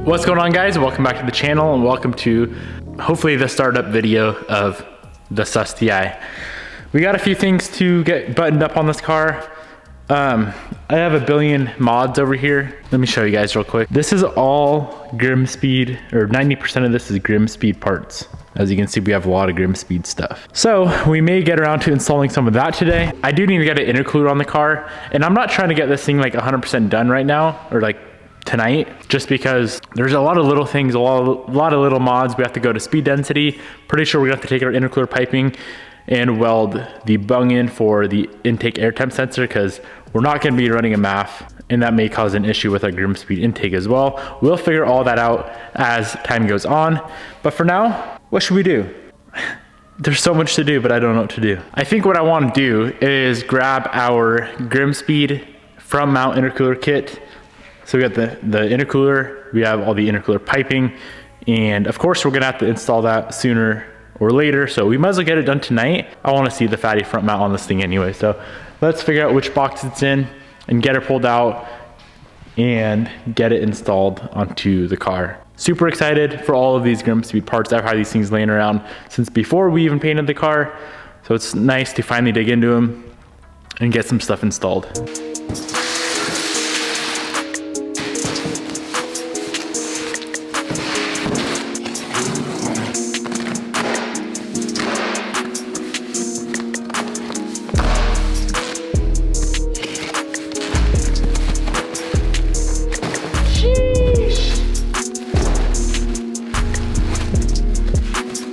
What's going on, guys? Welcome back to the channel and welcome to hopefully the startup video of the Su-sti. We got a few things to get buttoned up on this car. I have a billion mods over here. Let me show you guys real quick. This is all GrimmSpeed, or 90% of this is GrimmSpeed parts. As you can see, we have a lot of GrimmSpeed stuff. So we may get around to installing some of that today. I do need to get an intercooler on the car, and I'm not trying to get this thing like 100% done right now, or like tonight, just because there's a lot of little things, a lot of little mods. We have to go to speed density. Pretty sure we're gonna have to take our intercooler piping and weld the bung in for the intake air temp sensor, because we're not gonna be running a MAF, and that may cause an issue with our GrimmSpeed intake as well. We'll figure all that out as time goes on. But for now, what should we do? There's so much to do, but I don't know what to do. I think what I wanna do is grab our GrimmSpeed front mount intercooler kit. So we got the intercooler, we have all the intercooler piping, and of course we're gonna have to install that sooner or later, so we might as well get it done tonight. I wanna see the fatty front mount on this thing anyway, so let's figure out which box it's in and get it pulled out and get it installed onto the car. Super excited for all of these GrimmSpeed parts. I've had these things laying around since before we even painted the car, so it's nice to finally dig into them and get some stuff installed.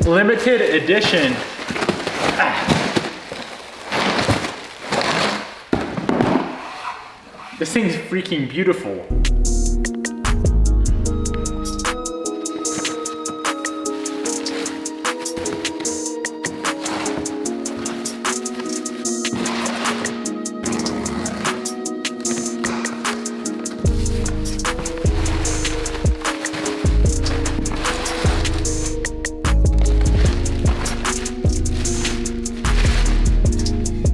Limited edition. This thing's freaking beautiful.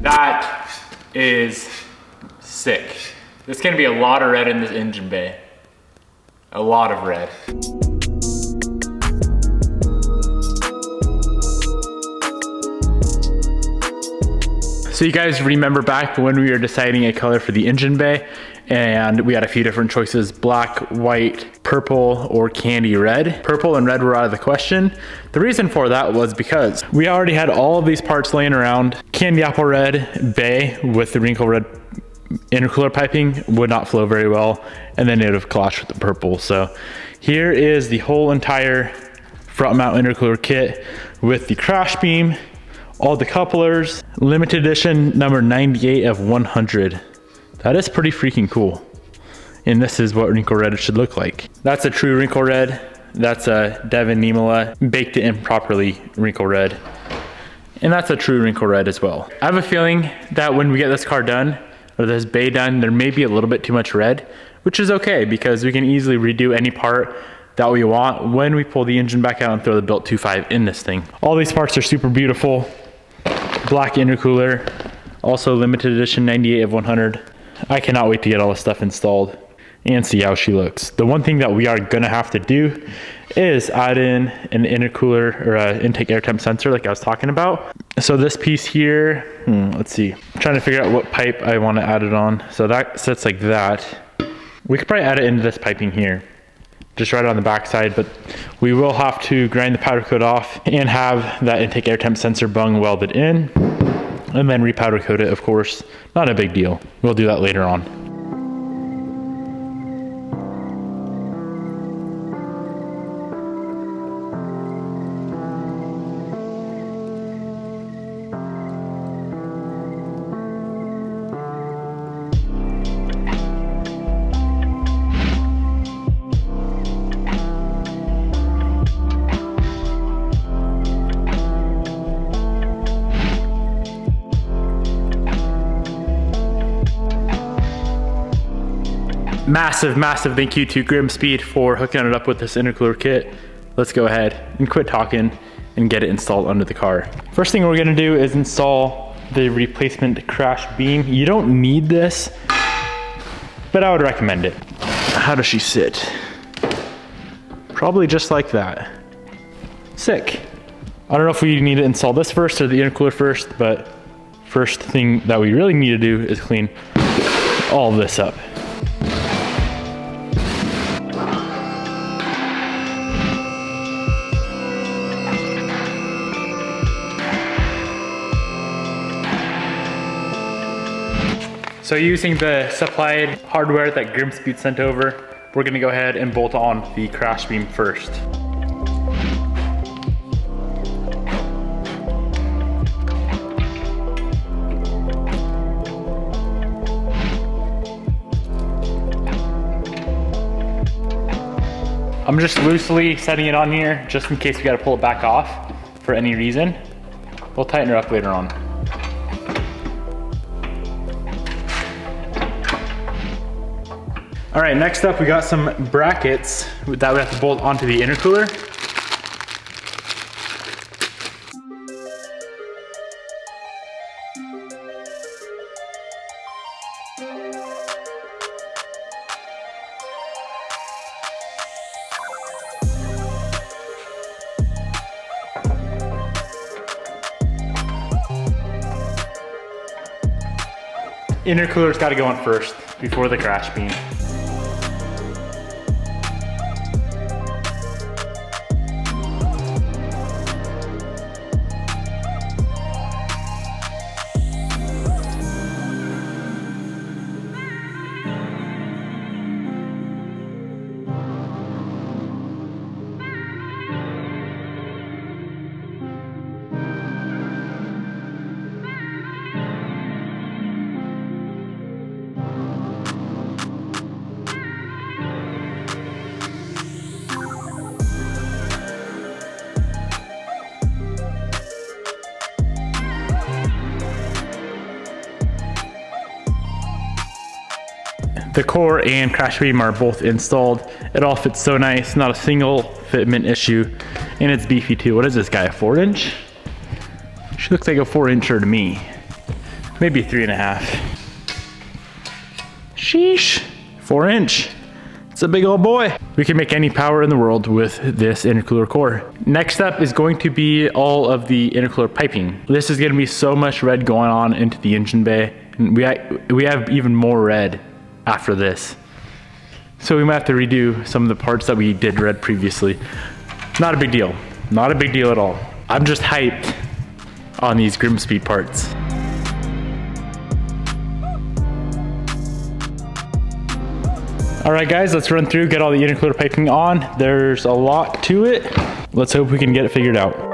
That is sick. There's gonna be a lot of red in this engine bay. A lot of red. So you guys remember back when we were deciding a color for the engine bay, and we had a few different choices: black, white, purple, or candy red. Purple and red were out of the question. The reason for that was because we already had all of these parts laying around. Candy apple red bay with the wrinkle red intercooler piping would not flow very well, and then it would have clashed with the purple. So here is the whole entire front mount intercooler kit with the crash beam, all the couplers, limited edition number 98 of 100. That is pretty freaking cool. And this is what wrinkle red should look like. That's a true wrinkle red. That's a Devin Niemela baked it improperly wrinkle red. And that's a true wrinkle red as well. I have a feeling that when we get this car done, or this bay done, there may be a little bit too much red, which is okay because we can easily redo any part that we want when we pull the engine back out and throw the built 2.5 in this thing. All these parts are super beautiful. Black intercooler, also limited edition 98 of 100. I cannot wait to get all this stuff installed and see how she looks. The one thing that we are gonna have to do is add in an intercooler or an intake air temp sensor like I was talking about. So this piece here, let's see. I'm trying to figure out what pipe I wanna add it on. So that sits like that. We could probably add it into this piping here, just right on the back side, but we will have to grind the powder coat off and have that intake air temp sensor bung welded in, and then repowder coat it, of course. Not a big deal. We'll do that later on. Massive thank you to GrimmSpeed for hooking it up with this intercooler kit. Let's go ahead and quit talking and get it installed under the car. First thing we're gonna do is install the replacement crash beam. You don't need this, but I would recommend it. How does she sit? Probably just like that. Sick. I don't know if we need to install this first or the intercooler first, but first thing that we really need to do is clean all of this up. So using the supplied hardware that GrimmSpeed sent over, we're gonna go ahead and bolt on the crash beam first. I'm just loosely setting it on here just in case we gotta pull it back off for any reason. We'll tighten her up later on. All right, next up we got some brackets that we have to bolt onto the intercooler. Intercooler's got to go on first before the crash beam. The core and crash beam are both installed. It all fits so nice, not a single fitment issue, and it's beefy too. What is this guy, a 4-inch? She looks like a 4-incher to me. Maybe 3.5. Sheesh, 4-inch. It's a big old boy. We can make any power in the world with this intercooler core. Next up is going to be all of the intercooler piping. This is gonna be so much red going on into the engine bay, and we have even more red after this. So we might have to redo some of the parts that we did red previously. Not a big deal. Not a big deal at all. I'm just hyped on these GrimmSpeed parts. All right guys, let's run through, get all the intercooler piping on. There's a lot to it. Let's hope we can get it figured out.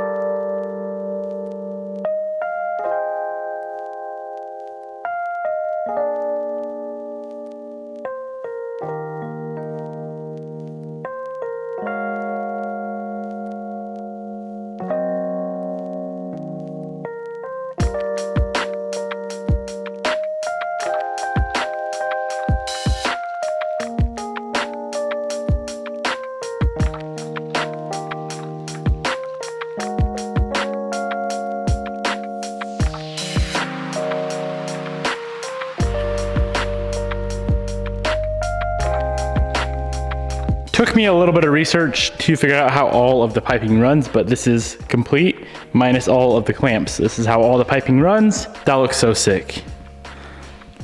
Took me a little bit of research to figure out how all of the piping runs, but this is complete minus all of the clamps. This is how all the piping runs. That looks so sick.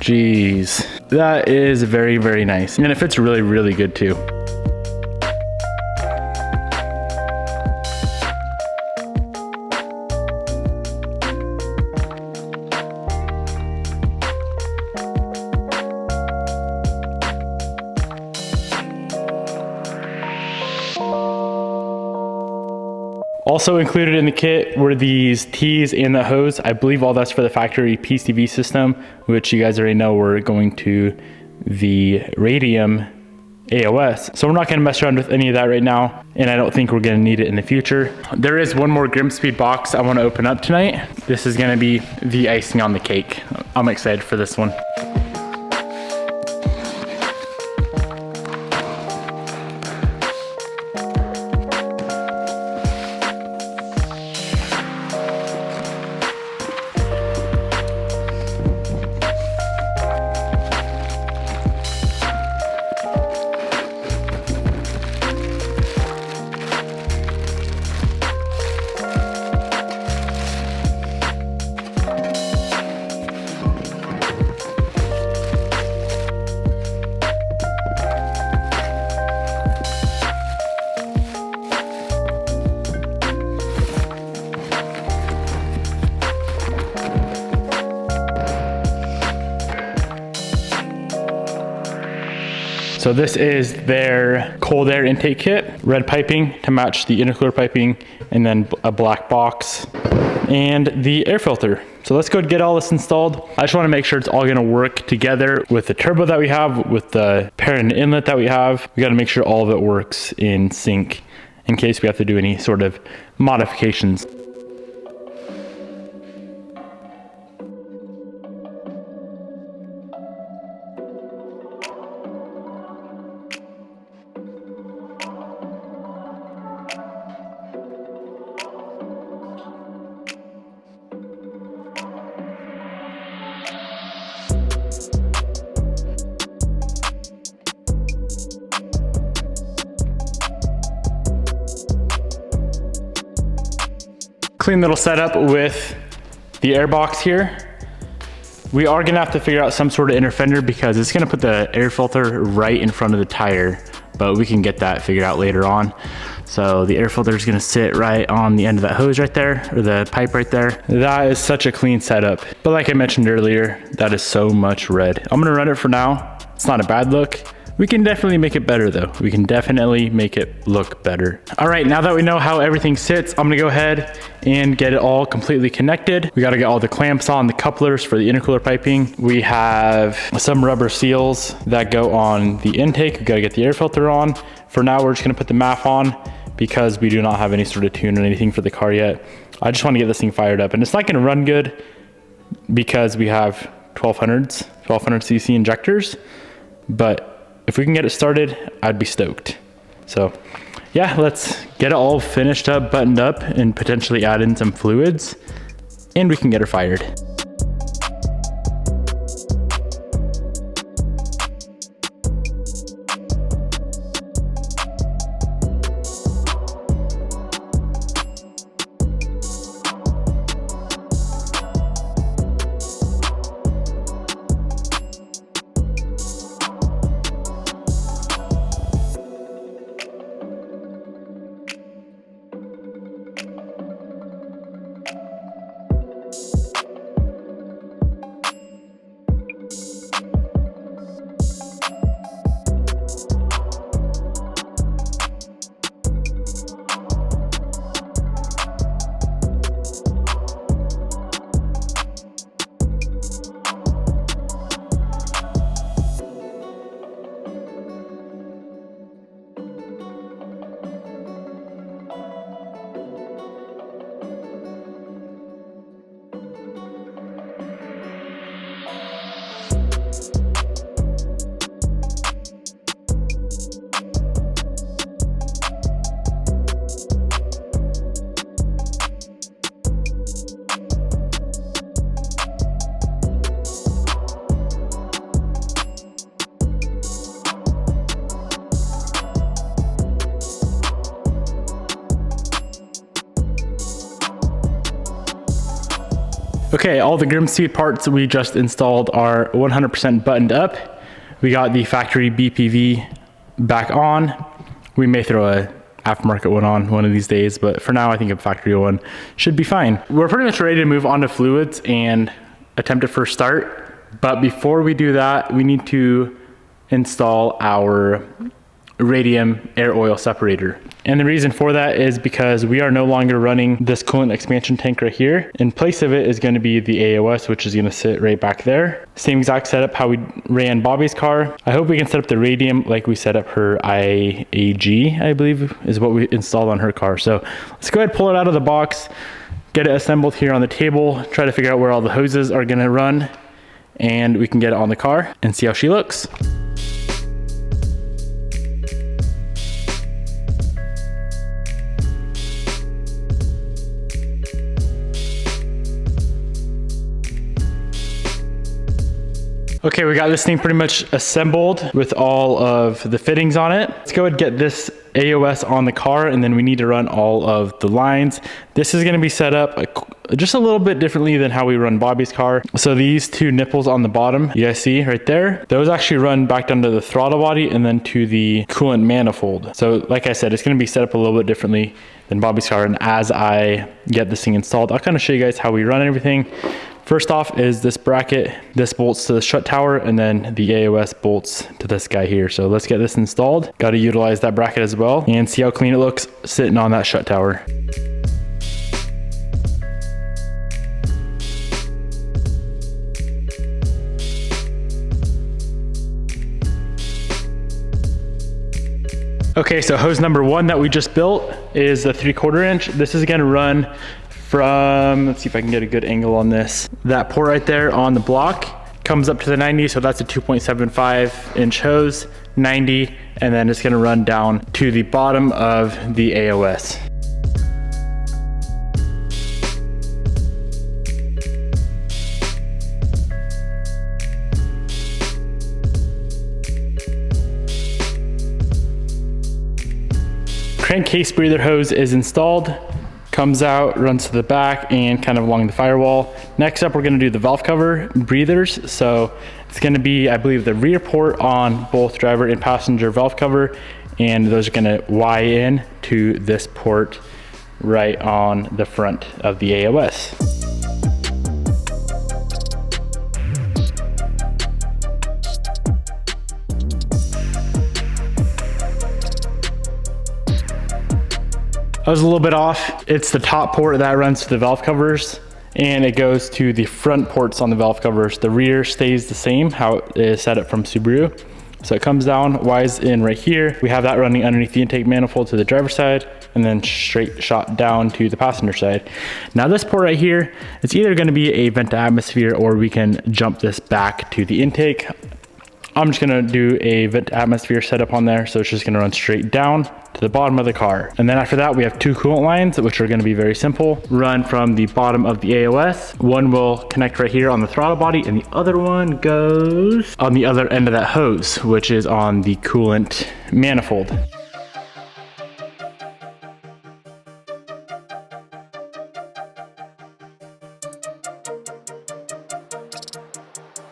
Jeez, that is very, very nice. And it fits really, really good too. Also included in the kit were these tees and the hose. I believe all that's for the factory PCV system, which you guys already know we're going to the Radium AOS. So we're not gonna mess around with any of that right now, and I don't think we're gonna need it in the future. There is one more GrimmSpeed box I wanna open up tonight. This is gonna be the icing on the cake. I'm excited for this one. So this is their cold air intake kit, red piping to match the intercooler piping, and then a black box, and the air filter. So let's go get all this installed. I just want to make sure it's all going to work together with the turbo that we have, with the parent inlet that we have. We got to make sure all of it works in sync in case we have to do any sort of modifications. Clean little setup with the air box here. We are gonna have to figure out some sort of inner fender because it's gonna put the air filter right in front of the tire, but we can get that figured out later on. So the air filter is gonna sit right on the end of that hose right there, or the pipe right there. That is such a clean setup. But like I mentioned earlier, that is so much red. I'm gonna run it for now. It's not a bad look. We can definitely make it better though. We can definitely make it look better. All right, now that we know how everything sits, I'm gonna go ahead and get it all completely connected. We gotta get all the clamps on, the couplers for the intercooler piping. We have some rubber seals that go on the intake. We gotta get the air filter on. For now, we're just gonna put the MAF on because we do not have any sort of tune or anything for the car yet. I just wanna get this thing fired up, and it's not gonna run good because we have 1200cc injectors, but if we can get it started, I'd be stoked. So yeah, let's get it all finished up, buttoned up, and potentially add in some fluids, and we can get her fired. Okay, all the GrimmSpeed parts we just installed are 100% buttoned up. We got the factory BPV back on. We may throw a aftermarket one on one of these days, but for now I think a factory one should be fine. We're pretty much ready to move on to fluids and attempt a first start. But before we do that, we need to install our Radium air oil separator. And the reason for that is because we are no longer running this coolant expansion tank right here. In place of it is going to be the AOS, which is going to sit right back there. Same exact setup how we ran Bobby's car. I hope we can set up the Radium like we set up her IAG, I believe is what we installed on her car. So let's go ahead and pull it out of the box, get it assembled here on the table, try to figure out where all the hoses are going to run, and we can get it on the car and see how she looks. Okay, we got this thing pretty much assembled with all of the fittings on it. Let's go ahead and get this AOS on the car, and then we need to run all of the lines. This is gonna be set up just a little bit differently than how we run Bobby's car. So these two nipples on the bottom, you guys see right there, those actually run back down to the throttle body and then to the coolant manifold. So like I said, it's gonna be set up a little bit differently than Bobby's car. And as I get this thing installed, I'll kind of show you guys how we run everything. First off is this bracket. This bolts to the strut tower, and then the AOS bolts to this guy here. So let's get this installed. Got to utilize that bracket as well and see how clean it looks sitting on that strut tower. Okay, so hose number 1 that we just built is a 3/4 inch. This is gonna run from, let's see if I can get a good angle on this. That port right there on the block comes up to the 90, so that's a 2.75 inch hose, 90, and then it's gonna run down to the bottom of the AOS. Crankcase breather hose is installed, comes out, runs to the back and kind of along the firewall. Next up, we're gonna do the valve cover breathers. So it's gonna be, I believe, the rear port on both driver and passenger valve cover, and those are gonna Y in to this port right on the front of the AOS. I was a little bit off. It's the top port that runs to the valve covers, and it goes to the front ports on the valve covers. The rear stays the same, how it is set up from Subaru. So it comes down, Y's in right here. We have that running underneath the intake manifold to the driver's side, and then straight shot down to the passenger side. Now this port right here, it's either gonna be a vent to atmosphere, or we can jump this back to the intake. I'm just gonna do a vent to atmosphere setup on there, so it's just gonna run straight down to the bottom of the car. And then after that, we have 2 coolant lines, which are gonna be very simple. Run from the bottom of the AOS. One will connect right here on the throttle body, and the other one goes on the other end of that hose, which is on the coolant manifold.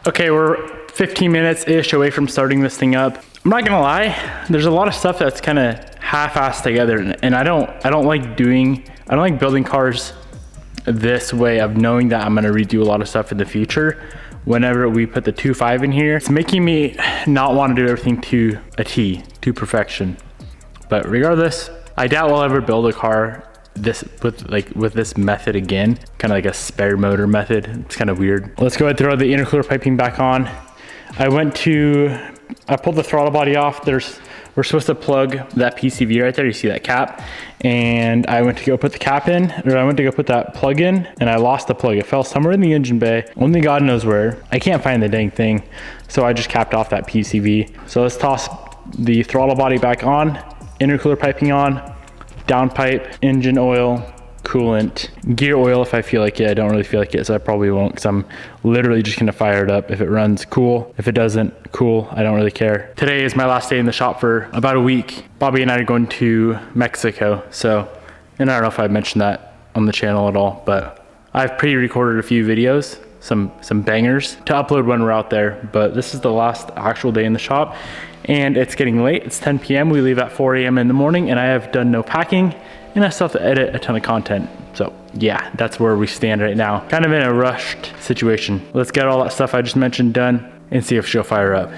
Okay, we're 15 minutes-ish away from starting this thing up. I'm not gonna lie, there's a lot of stuff that's kind of half-assed together, and I don't like building cars this way of knowing that I'm gonna redo a lot of stuff in the future. Whenever we put the 2.5 in here, it's making me not want to do everything to a T, to perfection. But regardless, I doubt we'll ever build a car with this method again, kind of like a spare motor method. It's kind of weird. Let's go ahead and throw the intercooler piping back on. I pulled the throttle body off. We're supposed to plug that PCV right there. You see that cap? And I went to go put the cap in, or I went to go put that plug in, and I lost the plug. It fell somewhere in the engine bay. Only God knows where. I can't find the dang thing. So I just capped off that PCV. So let's toss the throttle body back on, intercooler piping on, downpipe, engine oil, coolant, gear oil if I feel like it. I don't really feel like it, so I probably won't, because I'm literally just gonna fire it up. If it runs, cool. If it doesn't, cool. I don't really care. Today is my last day in the shop for about a week. Bobby and I are going to Mexico, so, and I don't know if I mentioned that on the channel at all, but I've pre-recorded a few videos, some bangers to upload when we're out there, but this is the last actual day in the shop, and it's getting late. It's 10 p.m. We leave at 4 a.m. in the morning, and I have done no packing, and I still have to edit a ton of content. So yeah, that's where we stand right now. Kind of in a rushed situation. Let's get all that stuff I just mentioned done and see if she'll fire up.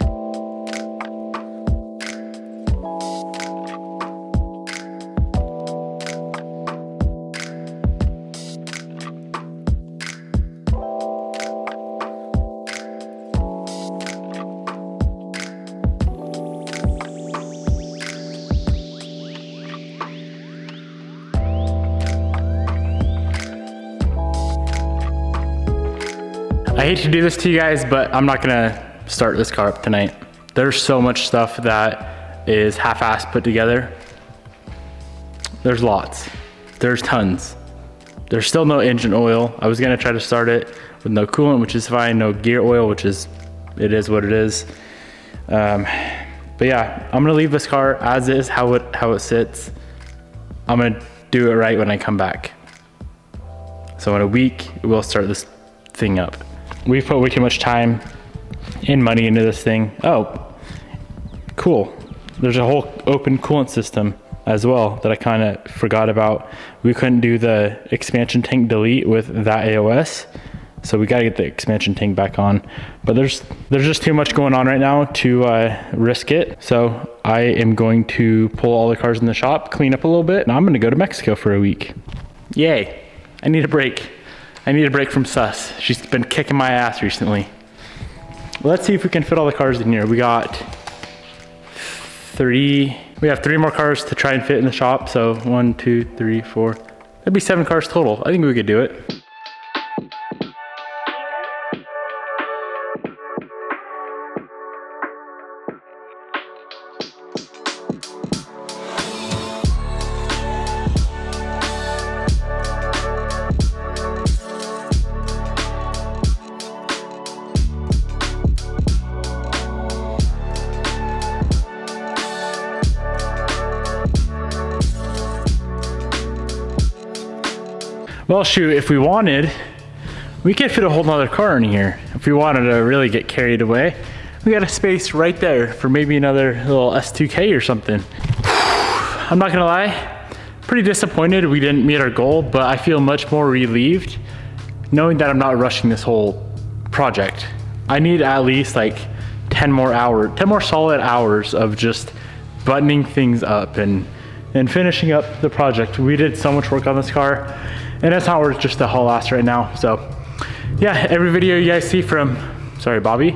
I hate to do this to you guys, but I'm not gonna start this car up tonight. There's so much stuff that is half-assed put together. There's lots, there's tons. There's still no engine oil. I was gonna try to start it with no coolant, which is fine, no gear oil, which is, it is what it is. But yeah, I'm gonna leave this car as is, how it sits. I'm gonna do it right when I come back. So in a week, we'll start this thing up. We've put way too much time and money into this thing. Oh, cool. There's a whole open coolant system as well that I kind of forgot about. We couldn't do the expansion tank delete with that AOS. So we gotta get the expansion tank back on. But there's just too much going on right now to risk it. So I am going to pull all the cars in the shop, clean up a little bit, and I'm gonna go to Mexico for a week. Yay, I need a break. I need a break from Sus. She's been kicking my ass recently. Let's see if we can fit all the cars in here. We have 3 more cars to try and fit in the shop. So 1, 2, 3, 4. That'd be 7 cars total. I think we could do it. Well, shoot, if we wanted, we could fit a whole nother car in here. If we wanted to really get carried away, we got a space right there for maybe another little S2K or something. I'm not gonna lie, pretty disappointed we didn't meet our goal, but I feel much more relieved knowing that I'm not rushing this whole project. I need at least like 10 more solid hours of just buttoning things up and finishing up the project. We did so much work on this car, and it's not worth just the haul ass right now. So yeah, every video you guys see from, sorry Bobby,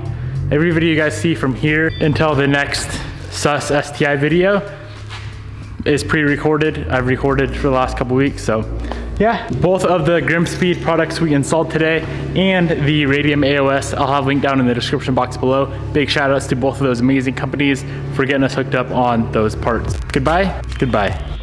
every video you guys see from here until the next Sus STI video is pre-recorded. I've recorded for the last couple weeks. So yeah, both of the GrimmSpeed products we installed today and the Radium AOS, I'll have linked down in the description box below. Big shout outs to both of those amazing companies for getting us hooked up on those parts. Goodbye, goodbye.